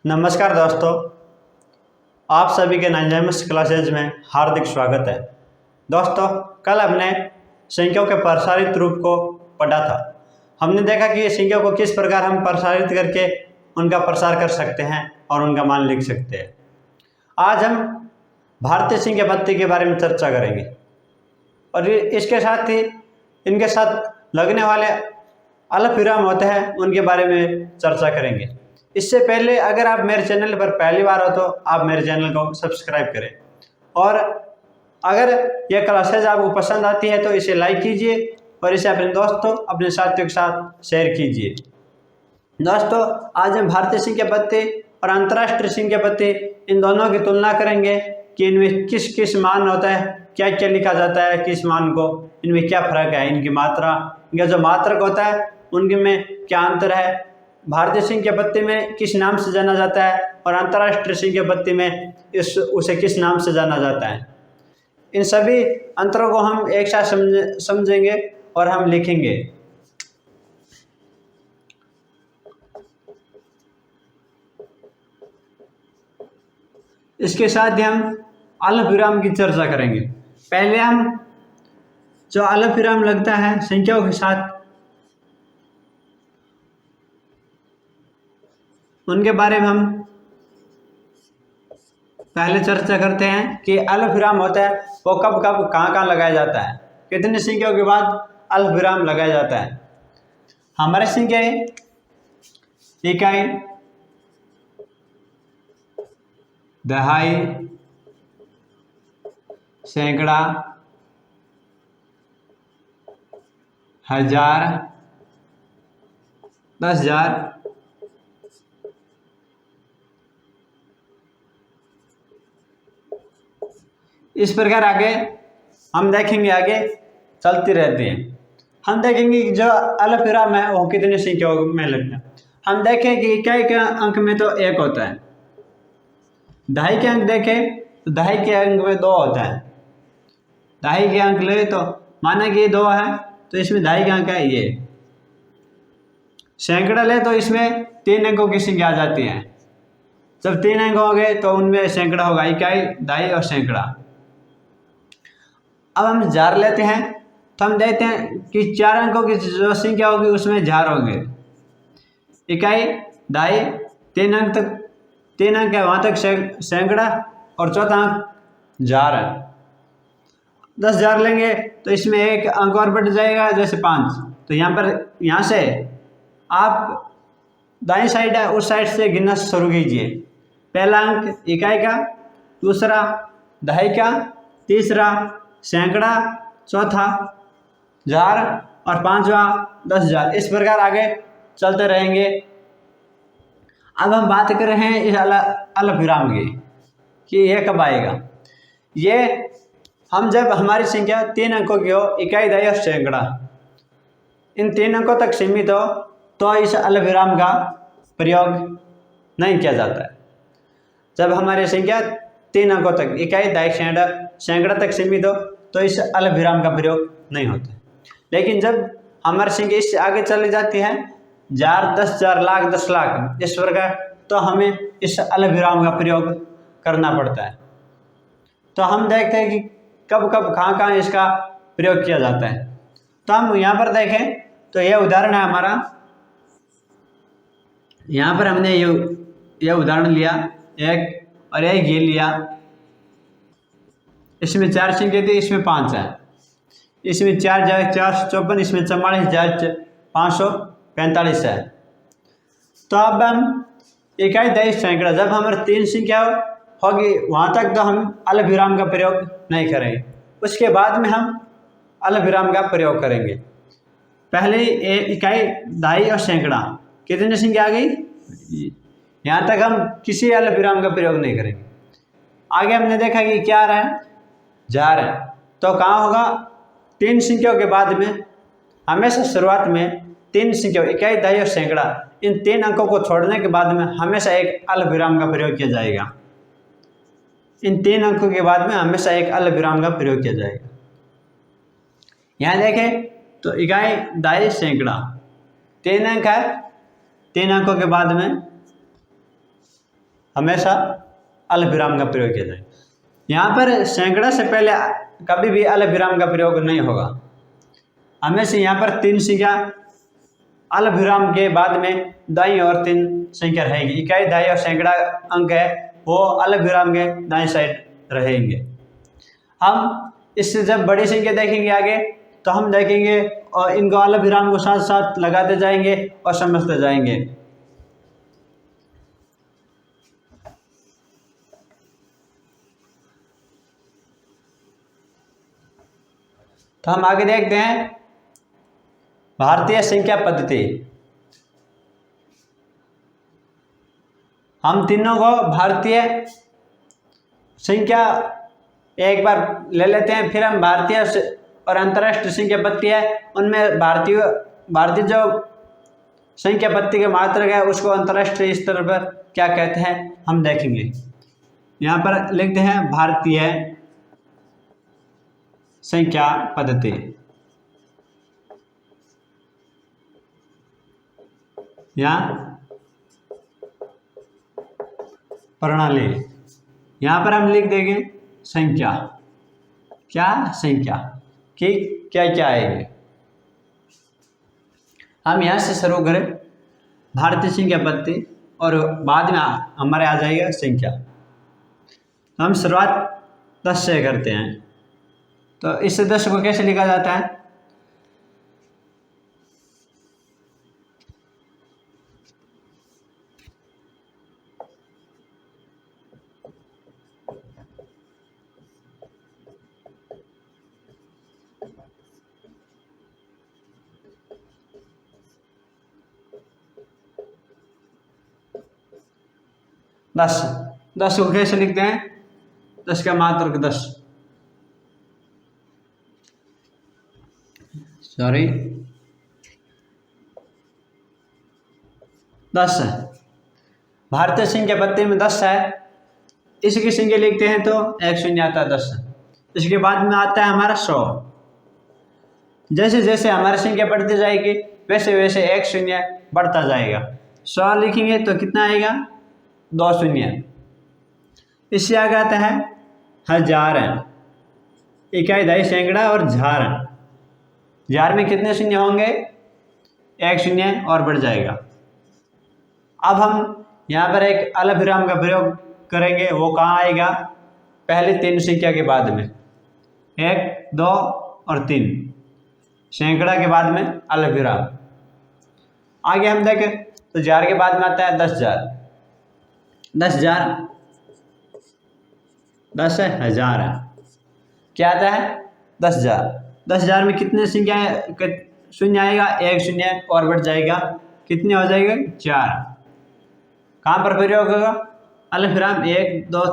नमस्कार दोस्तों, आप सभी के नाइनजाइमस क्लासेज में हार्दिक स्वागत है। दोस्तों, कल हमने संख्याओं के प्रसारित रूप को पढ़ा था। हमने देखा कि ये संख्याओं को किस प्रकार हम प्रसारित करके उनका प्रसार कर सकते हैं और उनका मान लिख सकते हैं। आज हम भारतीय संख्या पद्धति के बारे में चर्चा करेंगे और इसके साथ ही इनके साथ लगने वाले अल्पविराम होते हैं उनके बारे में चर्चा करेंगे। इससे पहले अगर आप मेरे चैनल पर पहली बार हो तो आप मेरे चैनल को सब्सक्राइब करें और अगर यह क्लासेज आपको पसंद आती है तो इसे लाइक कीजिए और इसे अपने दोस्तों अपने साथियों के साथ शेयर कीजिए। दोस्तों, आज हम भारतीय संख्या पद्धति और अंतर्राष्ट्रीय संख्या पद्धति इन दोनों की तुलना करेंगे कि इनमें किस किस मान होता है, क्या क्या लिखा जाता है, किस मान को, इनमें क्या फर्क है, इनकी मात्रा, इनका जो मात्रक होता है उनके में क्या अंतर है, भारतीय संख्या पद्धति में किस नाम से जाना जाता है और अंतर्राष्ट्रीय संख्या पद्धति में उसे किस नाम से जाना जाता है। इन सभी अंतरों को हम एक साथ समझेंगे और हम लिखेंगे। इसके साथ ही हम अल्पविराम की चर्चा करेंगे। पहले हम जो अल्पविराम लगता है संख्याओं के साथ उनके बारे में हम पहले चर्चा करते हैं कि अल्पविराम होता है वो कब कब कहाँ कहाँ लगाया जाता है, कितनी संख्याओं के बाद अल्पविराम लगाया जाता है। हमारे संख्याएं इकाई, दहाई, सैकड़ा, हजार, 10,000, इस प्रकार आगे हम देखेंगे, आगे चलती रहती है। हम देखेंगे कि जो अल्पविराम है वो कितनी संख्याओं में लगता है। हम देखें कि इकाई के अंक में तो 1 होता है, दहाई के अंक देखें तो दहाई के अंक में 2 होता है। दहाई के अंक ले तो माना कि ये 2 है तो इसमें दहाई के अंक है ये। सैकड़ा ले तो इसमें 3 अंकों की संख्या आ जाती है। जब 3 अंक हो गए तो उनमें सैकड़ा होगा, इकाई, दहाई और सैकड़ा। अब हम जार लेते हैं तो हम देखते हैं कि 4 अंकों की जो संख्या होगी उसमें जार होंगे। इकाई, दहाई, 3 अंक तक, 3 अंक है वहाँ तक सैकड़ा और चौथा अंक जार है। 10 जार लेंगे तो इसमें 1 अंक और बढ़ जाएगा, जैसे 5। तो यहाँ से आप दाईं साइड है उस साइड से गिनना शुरू कीजिए। पहला अंक इकाई का, दूसरा दहाई का, तीसरा सैकड़ा, चौथा जार और 5वां 10,000। इस प्रकार आगे चलते रहेंगे। अब हम बात कर रहे हैं इस अल्पविराम की कि यह कब आएगा। ये हम जब हमारी संख्या 3 अंकों की हो, इकाई, दहाई और सैकड़ा, इन 3 अंकों तक सीमित हो तो इस अल्पविराम का प्रयोग नहीं किया जाता है। जब हमारी संख्या 3 अंकों तक, इकाई, दहाई, सैकड़ा तक सीमित हो तो इस अल्पविराम का प्रयोग नहीं होता। लेकिन जब हमारी संख्या इससे आगे चली जाती है, 1000, 10,000, लाख, 10 लाख, इस प्रकार, तो हमें इस अल्पविराम का प्रयोग करना पड़ता है। तो हम देखते हैं कि कब कब कहाँ कहाँ इसका प्रयोग किया जाता है। तो हम यहाँ पर देखें तो यह उदाहरण है हमारा। यहाँ पर हमने ये उदाहरण लिया, एक और एक ये लिया। इसमें 4 संख्या थी, इसमें 5 है। इसमें 4,454, इसमें 44,545 है। तो अब हम इकाई, दहाई, सैकड़ा, जब हमारे 3 संख्या होगी वहाँ तक तो हम अल्पविराम का प्रयोग नहीं करेंगे। उसके बाद में हम अल्पविराम का प्रयोग करेंगे। पहले इकाई, दहाई और सैकड़ा, कितनी संख्या आ गई, यहाँ तक हम किसी अल्पविराम का प्रयोग नहीं करेंगे। आगे हमने देखा कि क्या आ रहा है, जार है। तो कहाँ होगा, 3 संख्याओं के बाद में हमेशा शुरुआत में 3 संख्याओं, इकाई, दहाई और सैकड़ा, इन 3 अंकों को छोड़ने के बाद में हमेशा एक अल्पविराम का प्रयोग किया जाएगा। इन 3 अंकों के बाद में हमेशा एक अल्पविराम का प्रयोग किया जाएगा। यहाँ देखें तो इकाई, दहाई, सैकड़ा, 3 अंक है, 3 अंकों के बाद में हमेशा अल्पविराम का प्रयोग किया जाए। यहाँ पर सैकड़ा से पहले कभी भी अल्पविराम का प्रयोग नहीं होगा। हमेशा यहाँ पर 3 संख्या अल्पविराम के बाद में दाईं और 3 संख्या रहेगी। इकाई, दहाई और सैकड़ा अंक है वो अल्पविराम के दाईं साइड रहेंगे। हम इससे जब बड़ी संख्या देखेंगे आगे तो हम देखेंगे और इनको अल्पविराम को साथ साथ लगाते जाएंगे और समझते जाएंगे। तो हम आगे देखते हैं भारतीय संख्या पद्धति। हम तीनों को भारतीय संख्या एक बार ले लेते हैं, फिर हम भारतीय और अंतर्राष्ट्रीय संख्या पद्धति है उनमें भारतीय जो संख्या पद्धति के मात्रक है उसको अंतर्राष्ट्रीय स्तर पर क्या कहते हैं हम देखेंगे। यहाँ पर लिखते हैं भारतीय संख्या पद्धति। यहाँ प्रणाली, यहाँ पर हम लिख देंगे संख्या। क्या संख्या कि क्या क्या आएगी। हम यहाँ से शुरू करें भारतीय संख्या पद्धति और बाद में हमारे आ जाएगा संख्या। हम शुरुआत 10 से करते हैं। तो इससे 10 को कैसे लिखा जाता है? दस को कैसे लिखते हैं? 10 का मात्रक 10, सॉरी 10 है। भारतीय संख्या पद्धति में 10 है। इसकी संख्या लिखते हैं तो 1 शून्य आता है 10। इसके बाद में आता है हमारा 100। जैसे जैसे हमारी संख्या बढ़ती जाएगी वैसे वैसे 1 शून्य बढ़ता जाएगा। 100 लिखेंगे तो कितना आएगा? 2 शून्य। इससे आगे आता है हजार, इकाई, दहाई, सैकड़ा और झार। झार में कितने शून्य होंगे? 1 शून्य और बढ़ जाएगा। अब हम यहाँ पर एक अल्पविराम का प्रयोग करेंगे। वो कहाँ आएगा? पहले 3 संख्या के बाद में, 1, 2 और 3 सैकड़ा के बाद में अल्पविराम। आगे हम देखें तो हजार के बाद में आता है 10,000। 10,000 10 है, हजार है। क्या आता है? 10,000। 10,000 में कितने संख्या शून्य आएगा? 1 शून्य और बढ़ जाएगा। कितने हो जाएगा? 4। कहाँ पर प्रयोग होगा? अल्पविराम 1, 2,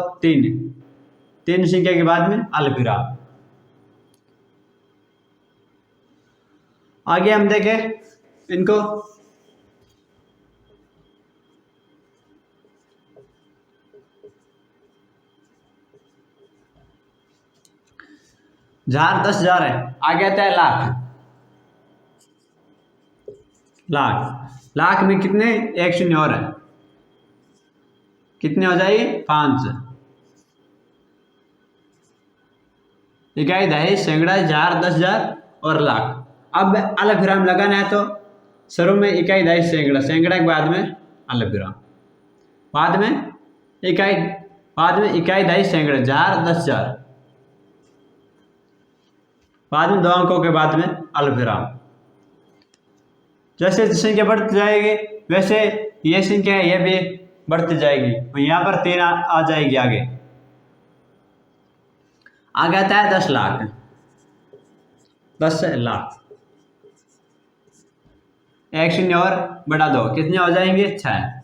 3 संख्या के बाद में अल्पविराम। आगे हम देखें इनको हजार 10,000 है। आगे आता है लाख में कितने? 1 शून्य और है। कितने हो जाएगी? 5। इकाई, दहाई, सैकड़ा, हजार, 10,000 और लाख। अब अल्पविराम लगाना है तो शुरू में इकाई, दहाई, सैकड़ा के बाद में अल्पविराम, बाद में इकाई, दहाई, सैकड़ा, हजार, 10,000, बाद में 2 अंकों के बाद में अल्पविराम। जैसे संख्या बढ़ती जाएगी वैसे ये संख्या ये भी बढ़ती जाएगी। तो यहाँ पर 3 आ जाएगी। आगे आता है 10 लाख। 10 लाख, 1 शून्य और बढ़ा दो, कितने हो जाएंगे? 6।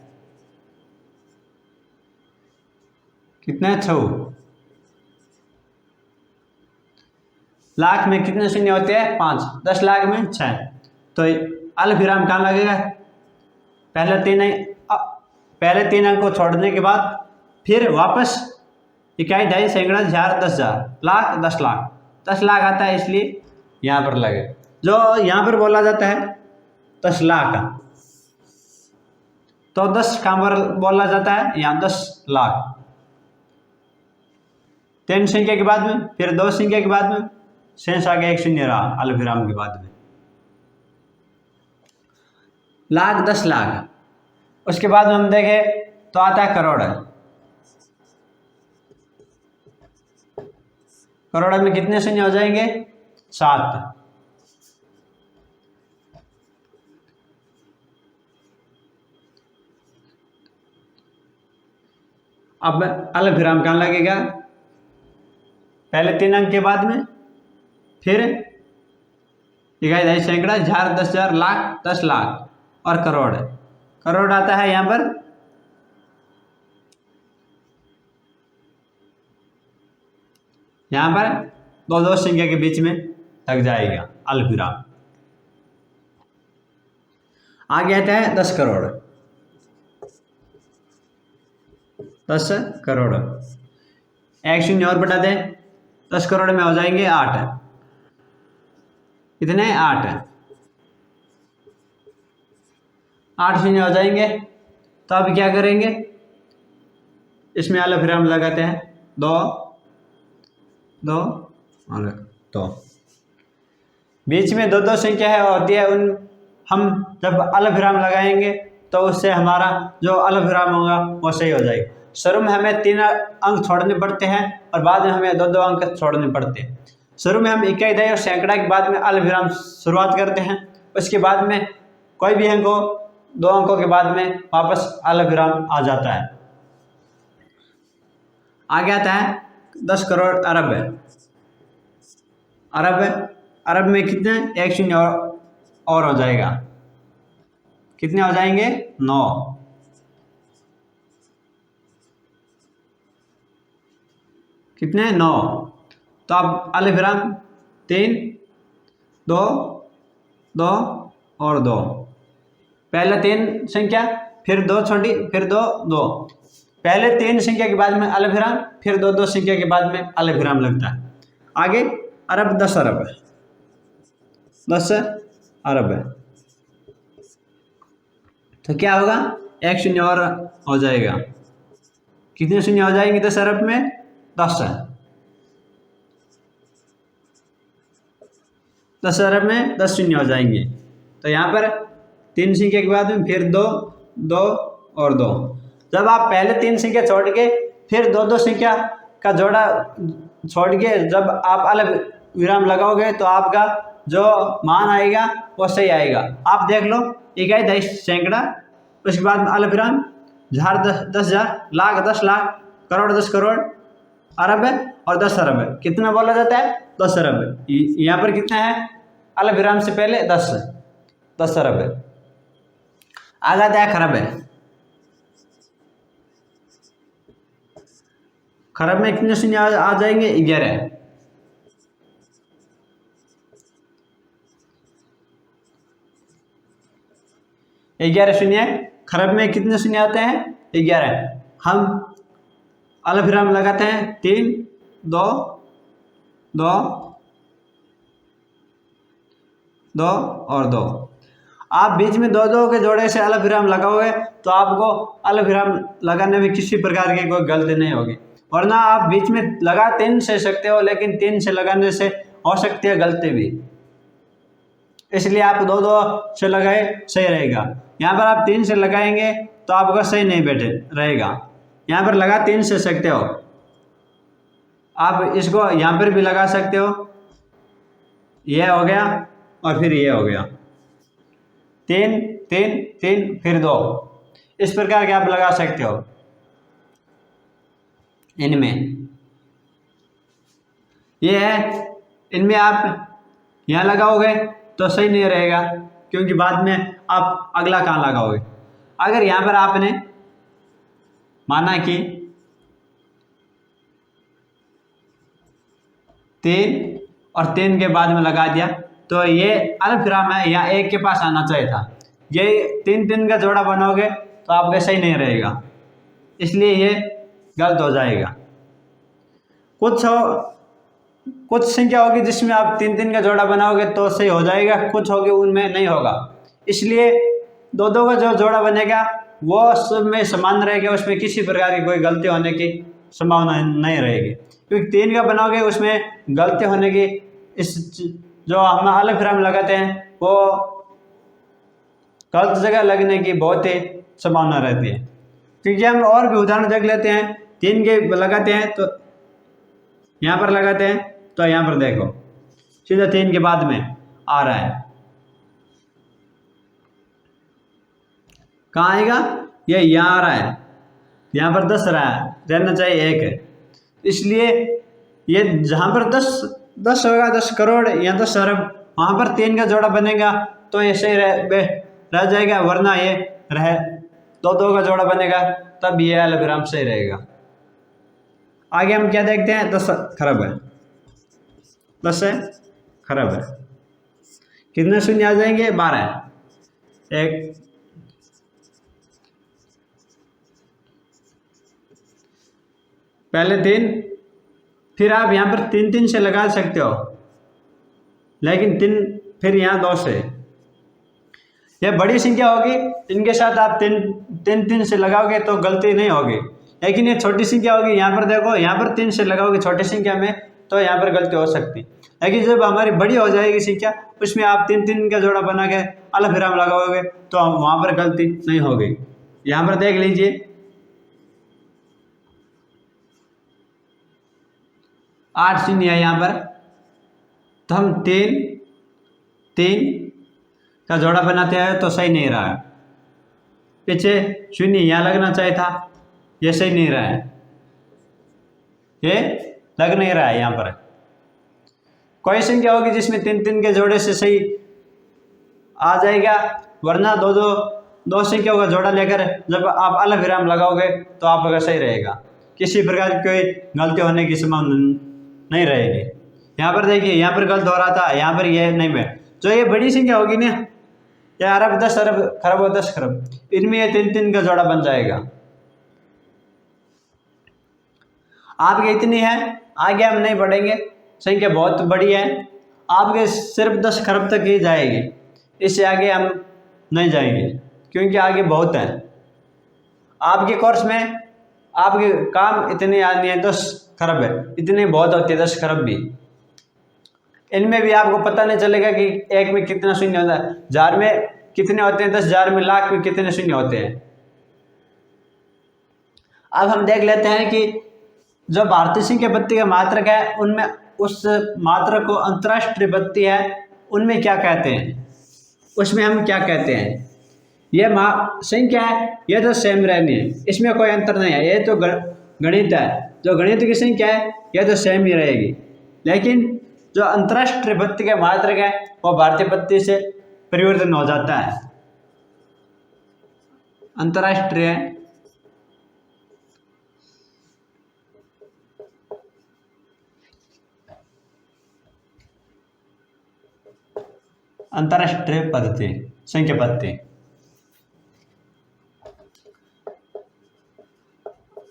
कितने? 6। लाख में कितने शून्य होते हैं? 5। 10 लाख में 6। तो अल्पविराम कहाँ लगेगा? पहले 3 अंक को छोड़ने के बाद फिर वापस इकाई, दहाई, सैकड़ा, हजार, 10,000, लाख, 10 लाख। 10 लाख आता है इसलिए यहाँ पर लगे। जो यहाँ पर बोला जाता है 10 लाख, तो 10 कहाँ पर बोला जाता है, यहाँ 10 लाख। 3 संख्या के बाद में, फिर 2 संख्या के बाद में शेष आ गया 1 शून्य रहा अल्पविराम के बाद में, लाख 10 लाख। उसके बाद में हम देखें तो आता है करोड़। करोड़ में कितने शून्य हो जाएंगे, 7। अब अल्पविराम कहाँ लगेगा, पहले 3 अंक के बाद में, फिर इकाई दशमलव सैकड़ा, हजार, 10,000, लाख, 10 लाख और करोड़। करोड़ आता है यहाँ पर दो संख्या के बीच में लग जाएगा अल्पविराम। आगे आता है 10 करोड़। 10 करोड़, 1 शून्य और बढ़ा दें, 10 करोड़ में हो जाएंगे 8। कितने, 8। 8 शून्य हो जाएंगे। तो अब क्या करेंगे, इसमें अल्पविराम लगाते हैं, 2 2 और 2। बीच में 2 संख्या है होती है, उन हम जब अल्पविराम लगाएंगे तो उससे हमारा जो अल्पविराम होगा वो सही हो जाएगा। शुरू में हमें 3 अंक छोड़ने पड़ते हैं और बाद में हमें 2 अंक छोड़ने पड़ते हैं। शुरू में हम इकाई दशमलव और सैकड़ा के बाद में अल्पविराम शुरुआत करते हैं, उसके बाद में कोई भी अंक हो 2 अंकों के बाद में वापस अल्पविराम आ जाता है। आगे आता है 10 करोड़ अरब। अरब में कितने, 1 शून्य और हो जाएगा, कितने हो जाएंगे, 9। कितने, 9। तो अब अल्पविराम 3 2 2 और 2, पहले 3 संख्या, फिर 2 छोटी, फिर 2 2, पहले 3 संख्या के बाद में अल्पविराम, फिर 2 संख्या के बाद में अल्पविराम लगता है। आगे अरब, 10 अरब, 10 अरब है, तो क्या होगा, 1 शून्य और हो जाएगा। कितने शून्य हो जाएंगे 10 अरब में, 10। 10 अरब में 10 शून्य हो जाएंगे। तो यहाँ पर 3 संख्या के बाद में फिर 2 2 और 2। जब आप पहले 3 संख्या छोड़ के फिर 2 संख्या का जोड़ा छोड़ के जब आप अल्पविराम लगाओगे तो आपका जो मान आएगा वो सही आएगा। आप देख लो, इकाई दशमलव सैकड़ा, उसके बाद में अल्पविराम, हजार, 10,000, लाख, 10 लाख, करोड़, 10 करोड़, अरब है और 10 अरब है। कितना बोला जाता है, 10 अरब है। यहाँ पर कितना है, अल्पविराम से पहले 10 अरब है। आगे आता है खरब है। खरब में कितने शून्य आ जाएंगे, 11। 11 शून्य। खरब में कितने शून्य आते हैं, 11। हम अल्पविराम लगाते हैं, 3 2 2 2 और 2। आप बीच में 2 के जोड़े से अल्पविराम लगाओगे तो आपको अल्पविराम लगाने में किसी प्रकार की कोई गलती नहीं होगी, वरना आप बीच में लगा 3 से सकते हो, लेकिन 3 से लगाने से हो सकती है गलती भी, इसलिए आप 2 से लगाए सही रहेगा। यहाँ पर आप 3 से लगाएंगे तो आपका सही नहीं बैठे रहेगा। यहाँ पर लगा 3 से सकते हो, आप इसको यहाँ पर भी लगा सकते हो, यह हो गया और फिर ये हो गया, 3 3 3 फिर 2, इस प्रकार के आप लगा सकते हो। इनमें ये है, इनमें आप यहाँ लगाओगे तो सही नहीं रहेगा, क्योंकि बाद में आप अगला कहाँ लगाओगे। अगर यहाँ पर आपने माना कि 3 और 3 के बाद में लगा दिया तो ये अल्पविराम है, यहाँ 1 के पास आना चाहिए था। ये 3 का जोड़ा बनाओगे तो आपका सही नहीं रहेगा, इसलिए ये गलत हो जाएगा। कुछ संख्या होगी जिसमें आप 3 का जोड़ा बनाओगे तो सही हो जाएगा, कुछ होगी उनमें नहीं होगा। इसलिए 2 का जो जोड़ा बनेगा वो सब में समान रहेगा, उसमें किसी प्रकार की कोई गलती होने की संभावना नहीं रहेगी। क्योंकि 3 का बनाओगे उसमें गलती होने की जो हम अलग विराम लगाते हैं वो गलत जगह लगने की बहुत ही संभावना रहती है। क्योंकि हम और भी उदाहरण देख लेते हैं, 3 के लगाते हैं तो यहाँ पर लगाते हैं तो यहाँ पर देखो सीधा 3 के बाद में आ रहा है, कहाँ आएगा, ये यहाँ आ रहा है, यहाँ पर 10 रहा है, रहना चाहिए 1, इसलिए ये जहाँ पर 10 होगा 10 करोड़ या 10 अरब, वहाँ पर 3 का जोड़ा बनेगा तो ये सही रह जाएगा, वरना ये रह 2 का जोड़ा बनेगा तब ये अलविराम सही रहेगा। आगे हम क्या देखते हैं, 10 खरब है, 10 है खरब है, कितने शून्य आ जाएंगे, 12, 1 पहले 3, फिर आप यहाँ पर 3 से लगा सकते हो, लेकिन 3 फिर यहाँ 2 से, यह बड़ी संख्या होगी, इनके साथ आप 3 से लगाओगे तो गलती नहीं होगी। लेकिन ये छोटी संख्या होगी, यहाँ पर देखो, यहाँ पर 3 से लगाओगे छोटी संख्या में तो यहाँ पर गलती हो सकती। लेकिन जब हमारी बड़ी हो जाएगी संख्या, उसमें आप 3 का जोड़ा बना के अलग विराम लगाओगे तो वहाँ पर गलती नहीं होगी। यहाँ पर देख लीजिए 8 शून्य है यहाँ पर, तो हम 3 का जोड़ा बनाते हैं तो सही नहीं रहा है, पीछे शून्य यहाँ लगना चाहिए था, ये सही नहीं रहा है, ये लग नहीं रहा है। यहाँ पर कोई संख्या होगी जिसमें 3 के जोड़े से सही आ जाएगा, वरना दो संख्याओं का जोड़ा लेकर जब आप अलग विराम लगाओगे तो आपका सही रहेगा, किसी प्रकार की कोई गलती होने की संभावना नहीं रहेगी। यहाँ पर देखिए, यहाँ पर गलत हो रहा था, यहाँ पर ये नहीं में, जो ये बड़ी संख्या होगी ना, ये अरब 10 अरब खरब और 10 खरब, इनमें ये 3 का जोड़ा बन जाएगा। आपके इतनी है, आगे हम नहीं बढ़ेंगे, संख्या बहुत बड़ी है, आपके सिर्फ 10 खरब तक ही जाएगी, इससे आगे हम नहीं जाएंगे क्योंकि आगे बहुत है। आपके कोर्स में आपके काम इतने याद नहीं है, 10 खरब है, इतने बहुत होती है 10 खरब भी, इनमें भी आपको पता नहीं चलेगा कि एक में कितना शून्य होता है, 1000 में कितने होते हैं, 10,000 में, लाख में कितने शून्य होते हैं। अब हम देख लेते हैं कि जो भारतीय संख्या पत्ती का मात्रक है, उनमें उस मात्रक को अंतरराष्ट्रीय पत्ती है उनमें क्या कहते हैं, उसमें हम क्या कहते हैं। यह संख्या है, यह तो सेम रहनी है, इसमें कोई अंतर नहीं है, ये तो गणित है, जो गणित की संख्या है यह तो सेम ही रहेगी। लेकिन जो अंतरराष्ट्रीय पत्ती का मात्रक है वो भारतीय पत्ती से परिवर्तन हो जाता है। अंतरराष्ट्रीय पद्धति, संख्या पद्धति,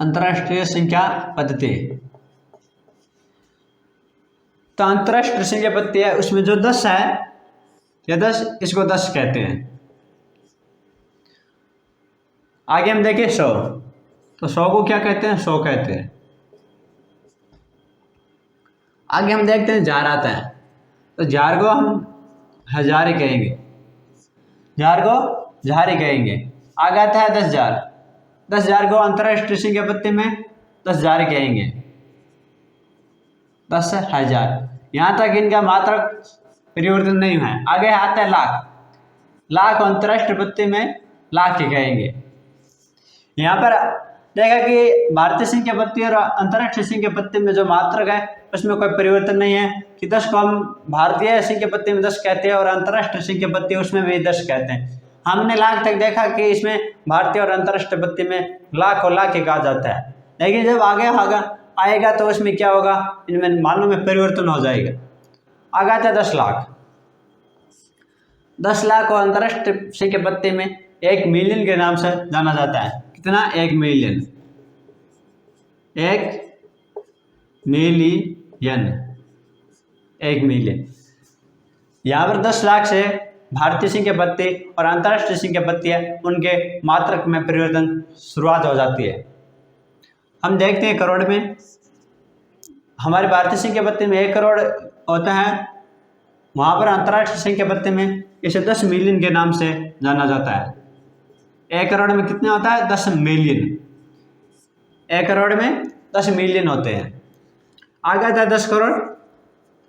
अंतरराष्ट्रीय संख्या पद्धति। तो अंतरराष्ट्रीय संख्या पद्धति है, उसमें जो 10 है, या 10, इसको 10 कहते हैं। आगे हम देखें 100, तो 100 को क्या कहते हैं, 100 कहते हैं। आगे हम देखते हैं 1000 आता है, तो 1000 को हम 1000 ही कहेंगे, 1000 को 1000 ही कहेंगे। आगे आता है 10,000, 10,000 को अंतरराष्ट्रीय संख्या पद्धति में 10,000 ही कहेंगे, 10,000। यहाँ तक इनका मात्रक परिवर्तन नहीं है। आगे आता है लाख, लाख अंतरराष्ट्रीय पद्धति में लाख ही कहेंगे। यहाँ पर देखा कि भारतीय संख्या पद्धति और अंतरराष्ट्रीय संख्या पद्धति में जो मात्रक है उसमें कोई परिवर्तन नहीं है कि 10 को हम भारतीय संख्या पद्धति में 10 कहते हैं और अंतरराष्ट्रीय संख्या पद्धति उसमें भी 10 कहते हैं। हमने लाख तक देखा कि इसमें भारतीय और अंतरराष्ट्रीय पद्धति में लाख और लाख ही कहा जाता है, लेकिन जब आगे आएगा तो उसमें क्या होगा, इनमें मानों में परिवर्तन हो जाएगा। आगे आता है 10 लाख, 10 लाख को अंतरराष्ट्रीय संख्या पद्धति में 1 मिलियन के नाम से जाना जाता है। कितना, 1 मिलियन, 1 मिलियन, 1 मिलियन। यहाँ पर 10 लाख से भारतीय संख्या पत्ती और अंतर्राष्ट्रीय संख्या पत्ती है उनके मात्रक में परिवर्तन शुरुआत हो जाती है। हम देखते हैं करोड़ में, हमारे भारतीय संख्या पत्ती में 1 करोड़ होता है, वहाँ पर अंतर्राष्ट्रीय संख्या पत्ती में इसे 10 मिलियन के नाम से जाना जाता है। 1 करोड़ में कितने होता है? 10 मिलियन। 1 करोड़ में 10 मिलियन होते हैं। आगे आता है 10 करोड़,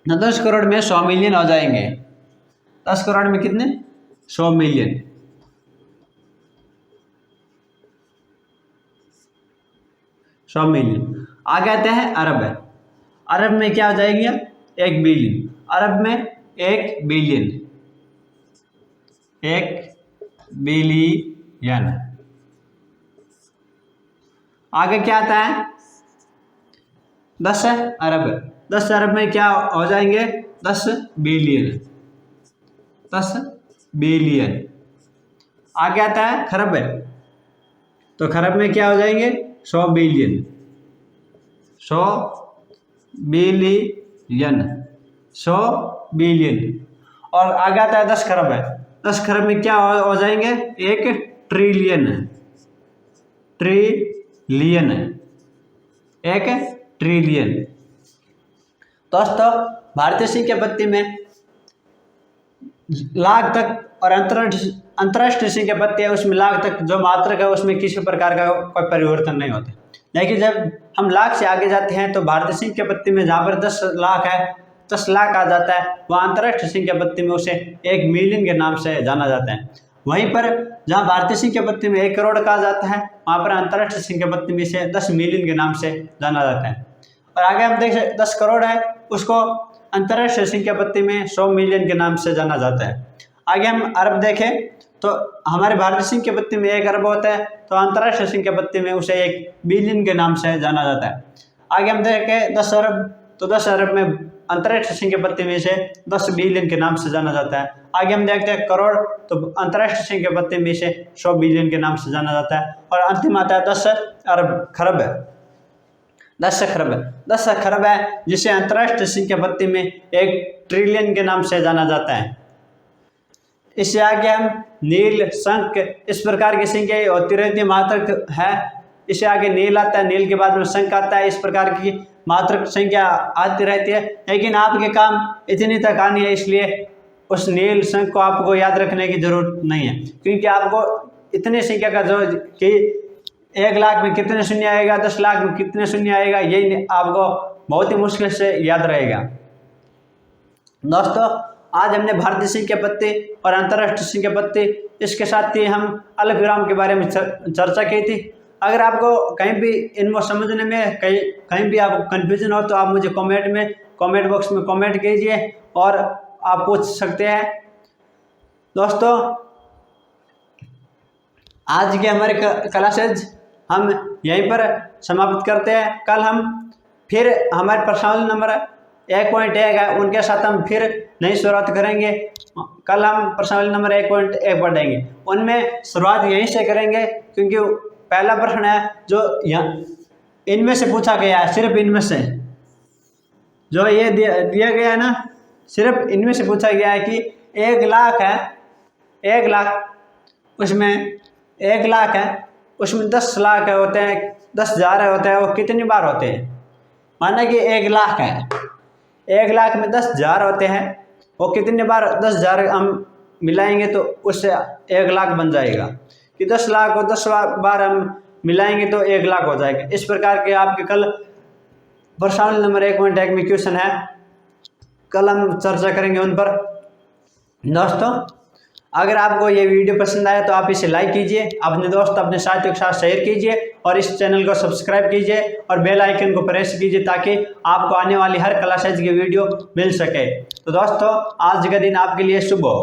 10 करोड़ में 100 मिलियन हो जाएंगे। 10 करोड़ में कितने? 100 मिलियन। आगे आते हैं अरब है। अरब में क्या हो जाएगी? 1 बिलियन। अरब में 1 बिलियन, 1 बिलियन। आगे क्या आता है? 10 अरब। 10 अरब में क्या हो जाएंगे? 10 बिलियन, 10 बिलियन। आगे आता है खरब है, तो खरब में क्या हो जाएंगे? 100 बिलियन, 100 बिलियन, 100 बिलियन। और आगे आता है 10 खरब है। 10 खरब में क्या हो जाएंगे? 1 ट्रिलियन, ट्रिलियन, 1 ट्रिलियन। दोस्तों भारतीय संख्या पत्ती में लाख तक और अंतर्राष्ट्रीय संख्या पत्ती है उसमें लाख तक जो मात्रक है उसमें किसी प्रकार का कोई परिवर्तन नहीं होता। लेकिन जब हम लाख से आगे जाते हैं तो भारतीय संख्या पत्ती में जहाँ पर 10 लाख है, 10 लाख आ जाता है, वहाँ अंतर्राष्ट्रीय संख्या पत्ती में उसे 1 मिलियन के नाम से जाना जाता है। वहीं पर जहाँ भारतीय संख्या पत्ती में 1 करोड़ का जाता है, वहाँ पर अंतर्राष्ट्रीय संख्या पत्ती में इसे 10 मिलियन के नाम से जाना जाता है। और आगे हम देख सकते 10 करोड़ है, उसको अंतर्राष्ट्रीय संख्या पत्ती में 100 मिलियन के नाम से जाना जाता है। आगे हम अरब देखें तो हमारे भारतीय संख्या पत्ती में 1 अरब होता है, तो अंतर्राष्ट्रीय संख्या पत्ती में उसे 1 बिलियन के नाम से जाना जाता है। आगे हम देखें 10 अरब, तो 10 अरब में अंतर्राष्ट्रीय संख्या पत्ती में इसे 10 बिलियन के नाम से जाना जाता है। आगे हम देखते हैं करोड़, तो अंतर्राष्ट्रीय संख्या पत्ती में इसे 100 बिलियन के नाम से जाना जाता है। और अंतिम आता है 10 अरब खरब है। 10 खरब है, 10 खरब है जिसे अंतर्राष्ट्रीय संख्या पत्ती में 1 ट्रिलियन के नाम से जाना जाता है। इससे आगे हम नील, शंख, इस प्रकार की संख्या होती रहती है, मात्रक है। इससे आगे नील आता है, नील के बाद में शंख आता है, इस प्रकार की मात्रक संख्या आती रहती है। लेकिन आपके काम इतनी तक आनी है, इसलिए उस नील, शंख को आपको याद रखने की जरूरत नहीं है, क्योंकि आपको इतनी संख्या का जो कि 1 लाख में कितने शून्य आएगा, 10 लाख में कितने शून्य आएगा, यही आपको बहुत ही मुश्किल से याद रहेगा। दोस्तों आज हमने भारतीय संख्या पत्ती और अंतर्राष्ट्रीय संख्या पत्ती, इसके साथ ही हम अल्पविराम के बारे में चर्चा की थी। अगर आपको कहीं भी इनको समझने में कहीं भी आपको कन्फ्यूजन हो तो आप मुझे कमेंट बॉक्स में कमेंट कीजिए और आप पूछ सकते हैं। दोस्तों आज के हमारे क्लासेज हम यहीं पर समाप्त करते हैं। कल हम फिर हमारे पर्सनल नंबर 1.1 है, उनके साथ हम फिर नई शुरुआत करेंगे। कल हम पर्सनल नंबर 1.1 पढ़ेंगे, उनमें शुरुआत यहीं से करेंगे, क्योंकि पहला प्रश्न है जो इनमें से पूछा गया है, सिर्फ इनमें से जो ये दिया गया है ना, सिर्फ इनमें से पूछा गया है कि 1 लाख है, 1 लाख, उसमें 1 लाख है, उसमें 10 लाख होते हैं, 10,000 होते हैं, वो कितनी बार होते हैं? माना कि 1 लाख है, 1 लाख में 10,000 होते हैं, वो कितनी बार 10,000 हम मिलाएंगे तो उससे 1 लाख बन जाएगा, कि 10 लाख को 10 बार हम मिलाएंगे तो 1 लाख हो जाएगा। इस प्रकार के आपके कल पर्सनल नंबर 1.1 में क्वेश्चन है, कल हम चर्चा करेंगे उन पर। दोस्तों अगर आपको ये वीडियो पसंद आया तो आप इसे लाइक कीजिए, अपने दोस्त अपने साथियों के साथ शेयर कीजिए और इस चैनल को सब्सक्राइब कीजिए और बेल आइकन को प्रेस कीजिए ताकि आपको आने वाली हर क्लासेज की वीडियो मिल सके। तो दोस्तों आज का दिन आपके लिए शुभ हो।